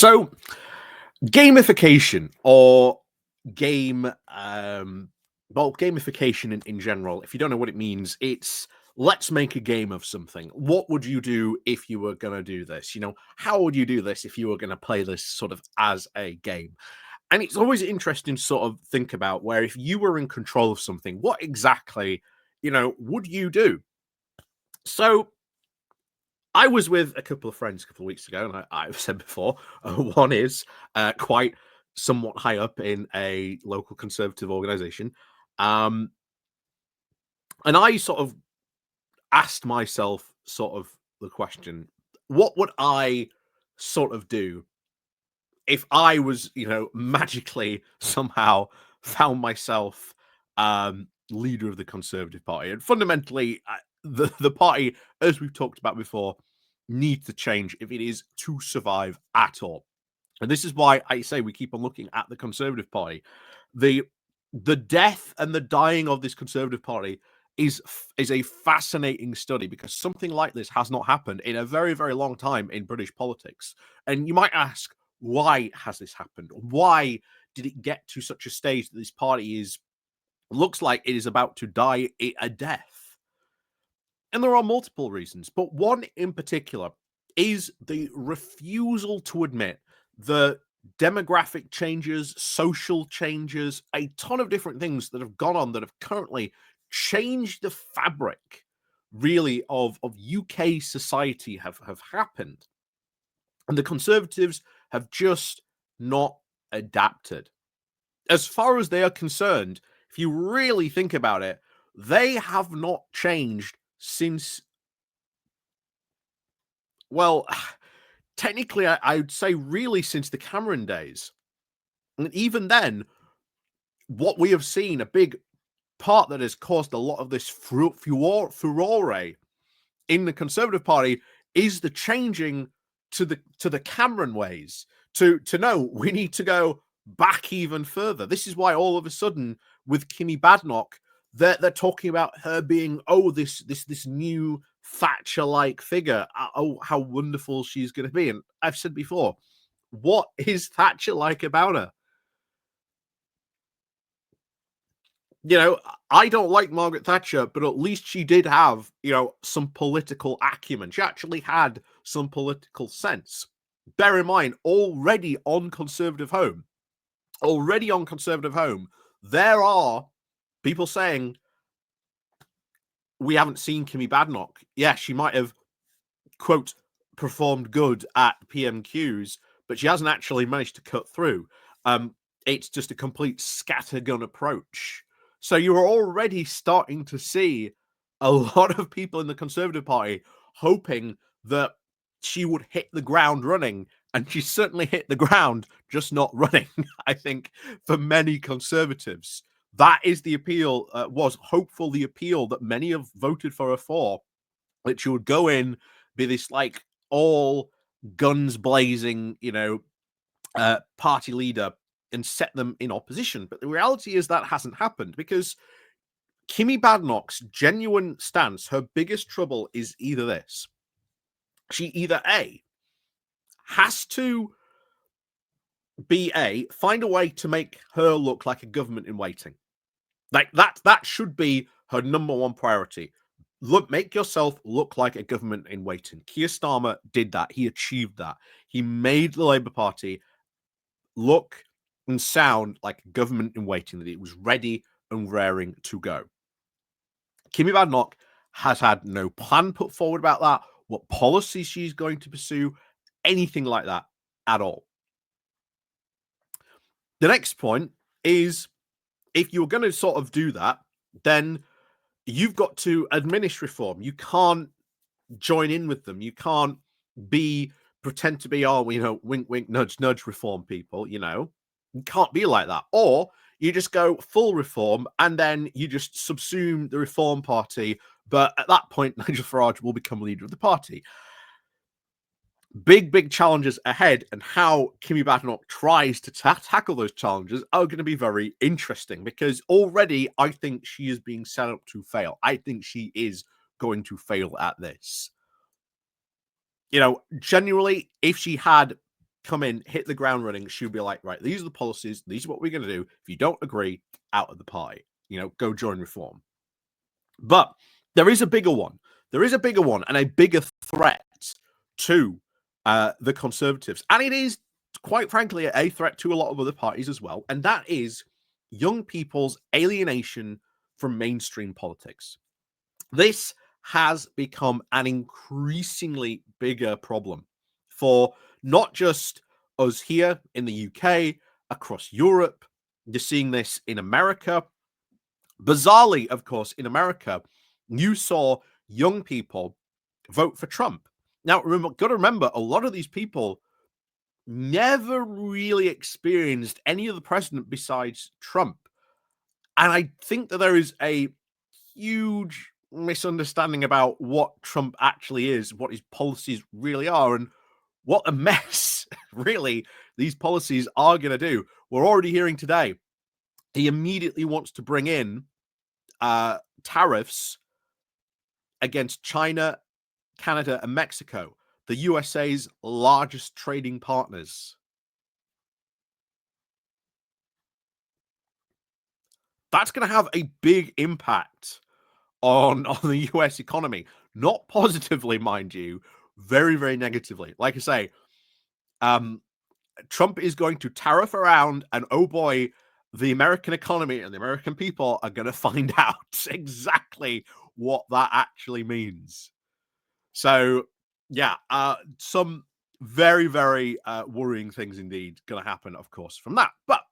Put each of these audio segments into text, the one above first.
So, gamification or game, gamification in general, if you don't know what it means, it's let's make a game of something. What would you do if you were going to do this? How would you do this if you were going to play this sort of as a game? And it's always interesting to sort of think about where if you were in control of something, what exactly, would you do? So, I was with a couple of friends a couple of weeks ago, and I've said before, one is quite somewhat high up in a local conservative organization. Um, and I sort of asked myself sort of the question, what would I sort of do if I was, magically somehow found myself leader of the Conservative Party? And fundamentally, the party, as we've talked about before, needs to change if it is to survive at all. And this is why I say we keep on looking at the Conservative Party. The the death and the dying of this Conservative Party is a fascinating study because something like this has not happened in a very, very long time in British politics. And you might ask, why has this happened? Why did it get to such a stage that this party is looks like it is about to die a death? And there are multiple reasons, but one in particular is the refusal to admit the demographic changes, social changes, a ton of different things that have gone on that have currently changed the fabric really of UK society have happened. And the Conservatives have just not adapted. As far as they are concerned, if you really think about it, they have not changed since, well, technically, I would say really since the Cameron days. And even then, what we have seen, a big part that has caused a lot of this furore in the Conservative Party is the changing to the Cameron ways. To know we need to go back even further. This is why all of a sudden with Kimmy Badenoch, they're talking about her being this new Thatcher-like figure. Oh, how wonderful she's going to be. And I've said before, what is Thatcher like about her? You know, I don't like Margaret Thatcher, but at least she did have, some political acumen. She actually had some political sense. Bear in mind, already on Conservative Home, there are people saying, we haven't seen Kimmy Badenoch. Yeah, she might have, quote, performed good at PMQs, but she hasn't actually managed to cut through. It's just a complete scattergun approach. So you're already starting to see a lot of people in the Conservative Party hoping that she would hit the ground running, and she certainly hit the ground, just not running. I think for many Conservatives, that is the appeal. Was hopeful the appeal that many have voted for her for, that she would go in, be this like all guns blazing, party leader and set them in opposition. But the reality is that hasn't happened because Kimmy Badenoch's genuine stance, her biggest trouble is either this. She either A, has to find a way to make her look like a government in waiting. Like that should be her number one priority. Make yourself look like a government in waiting. Keir Starmer did that. He achieved that. He made the Labour Party look and sound like a government in waiting, that it was ready and raring to go. Kimmy Badenoch has had no plan put forward about that, what policies she's going to pursue, anything like that at all. The next point is, if you're going to sort of do that, then you've got to administer reform. You can't join in with them. You can't pretend to be, wink, wink, nudge, nudge reform people, You can't be like that. Or you just go full reform and then you just subsume the Reform Party. But at that point, Nigel Farage will become leader of the party. Big, big challenges ahead, and how Kimmy Badenoch tries to tackle those challenges are going to be very interesting, because already I think she is being set up to fail. I think she is going to fail at this. Genuinely, if she had come in, hit the ground running. She'll be like, right, these are the policies. These are what we're going to do. If you don't agree, out of the party. Go join Reform. But there is a bigger one. There is a bigger one and a bigger threat to the Conservatives. And it is, quite frankly, a threat to a lot of other parties as well. And that is young people's alienation from mainstream politics. This has become an increasingly bigger problem for not just us here in the UK, across Europe. You're seeing this in America. Bizarrely, of course, in America, you saw young people vote for Trump. Now, got to remember, a lot of these people never really experienced any other president besides Trump. And I think that there is a huge misunderstanding about what Trump actually is, what his policies really are, and what a mess, really, these policies are going to do. We're already hearing today he immediately wants to bring in tariffs against China, Canada, and Mexico, the USA's largest trading partners. That's going to have a big impact on the US economy. Not positively, mind you, very, very negatively. Like I say, Trump is going to tariff around, and oh boy, the American economy and the American people are going to find out exactly what that actually means. So, yeah, some very, very worrying things indeed going to happen, of course, from that. But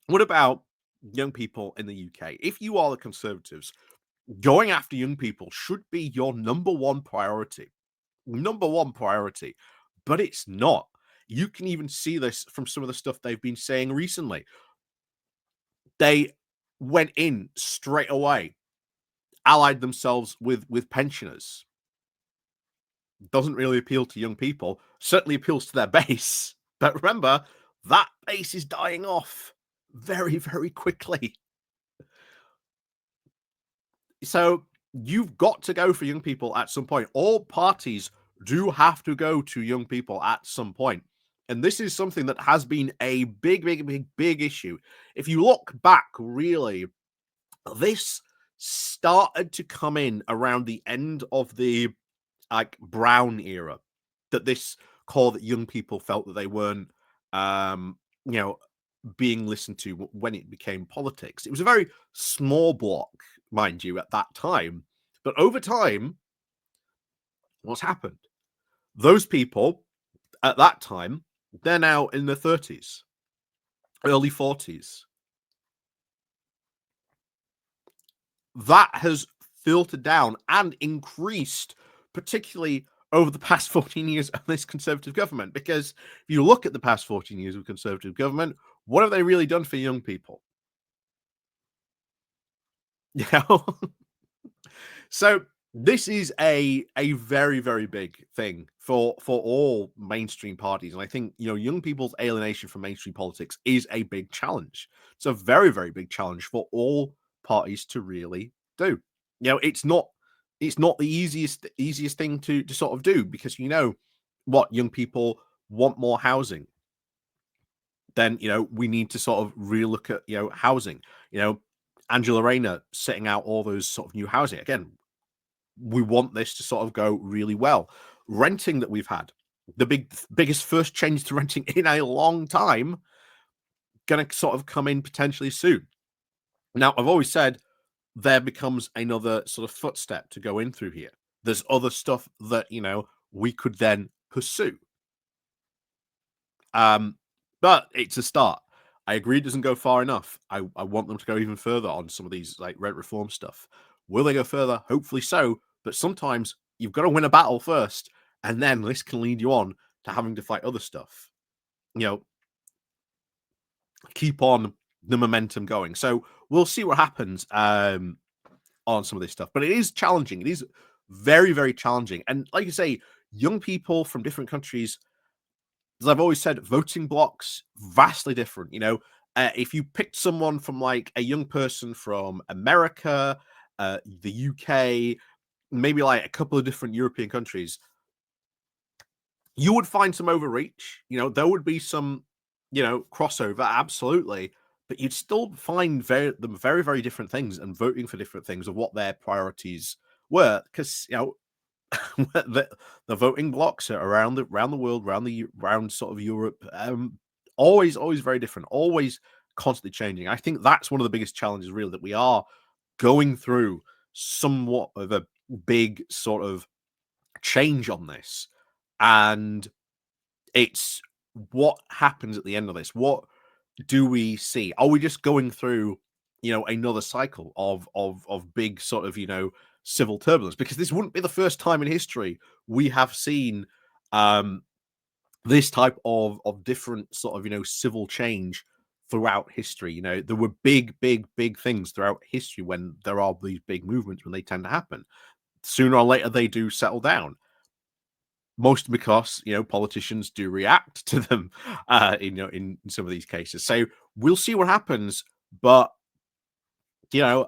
what about young people in the UK? If you are the Conservatives, going after young people should be your number one priority. Number one priority. But it's not. You can even see this from some of the stuff they've been saying recently. They went in straight away, allied themselves with pensioners. Doesn't really appeal to young people, certainly appeals to their base. But remember, that base is dying off very, very quickly. So you've got to go for young people at some point. All parties do have to go to young people at some point. And this is something that has been a big, big, big, big issue. If you look back, really, this started to come in around the end of the Brown era, that this call that young people felt that they weren't, being listened to when it became politics. It was a very small block, mind you, at that time. But over time, what's happened? Those people at that time, they're now in their 30s, early 40s. That has filtered down and increased, particularly over the past 14 years of this Conservative government. Because if you look at the past 14 years of Conservative government, what have they really done for young people? So this is a very, very big thing for all mainstream parties. And I think, young people's alienation from mainstream politics is a big challenge. It's a very, very big challenge for all parties to really do. It's not the easiest thing to sort of do, because what young people want more housing. Then we need to sort of relook at housing. Angela Rayner setting out all those sort of new housing. Again, we want this to sort of go really well. Renting that we've had, the biggest first change to renting in a long time, going to sort of come in potentially soon. Now, I've always said there becomes another sort of footstep to go in through here. There's other stuff that, we could then pursue. But it's a start. I agree it doesn't go far enough. I want them to go even further on some of these rent reform stuff. Will they go further? Hopefully so. But sometimes you've got to win a battle first, and then this can lead you on to having to fight other stuff. Keep on the momentum going. So we'll see what happens on some of this stuff. But it is challenging. It is very, very challenging. And like you say, young people from different countries, as I've always said, voting blocks vastly different. If you picked someone from like a young person from America, the UK, maybe like a couple of different European countries, You would find some overreach, there would be some, crossover, absolutely, but you'd still find them very, very different things and voting for different things of what their priorities were. Because the, the voting blocks around the world, around sort of Europe, always very different, always constantly changing. I think that's one of the biggest challenges, really, that we are going through somewhat of a big sort of change on this, and it's what happens at the end of this. What do we see? Are we just going through, another cycle of big sort of, civil turbulence? Because this wouldn't be the first time in history we have seen um this type of different sort of, civil change throughout history. There were big things throughout history when there are these big movements, when they tend to happen. Sooner or later they do settle down, most because politicians do react to them in some of these cases. So we'll see what happens, but you know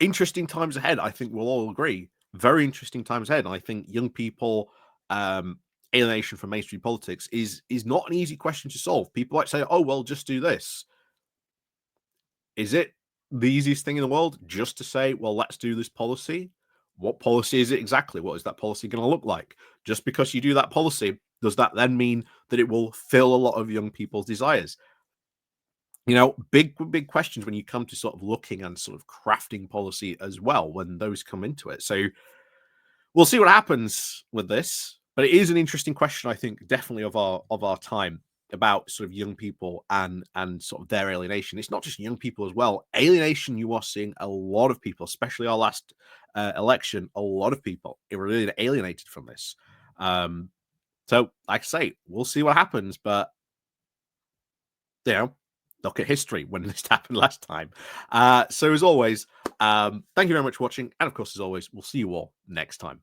interesting times ahead. I think we'll all agree, very interesting times ahead. And I think young people, um alienation from mainstream politics is not an easy question to solve. People like say, oh well, just do this. Is it the easiest thing in the world just to say, well, let's do this policy? What policy is it exactly? What is that policy going to look like? Just because you do that policy, does that then mean that it will fill a lot of young people's desires? Big questions when you come to sort of looking and sort of crafting policy as well, when those come into it. So we'll see what happens with this, but it is an interesting question, I think, definitely of our time, about sort of young people and sort of their alienation. It's not just young people as well. Alienation, you are seeing a lot of people, especially our last election. A lot of people are really alienated from this. Um, so, like I say, we'll see what happens. But you know, look at history when this happened last time. So, as always, thank you very much for watching, and of course, as always, we'll see you all next time.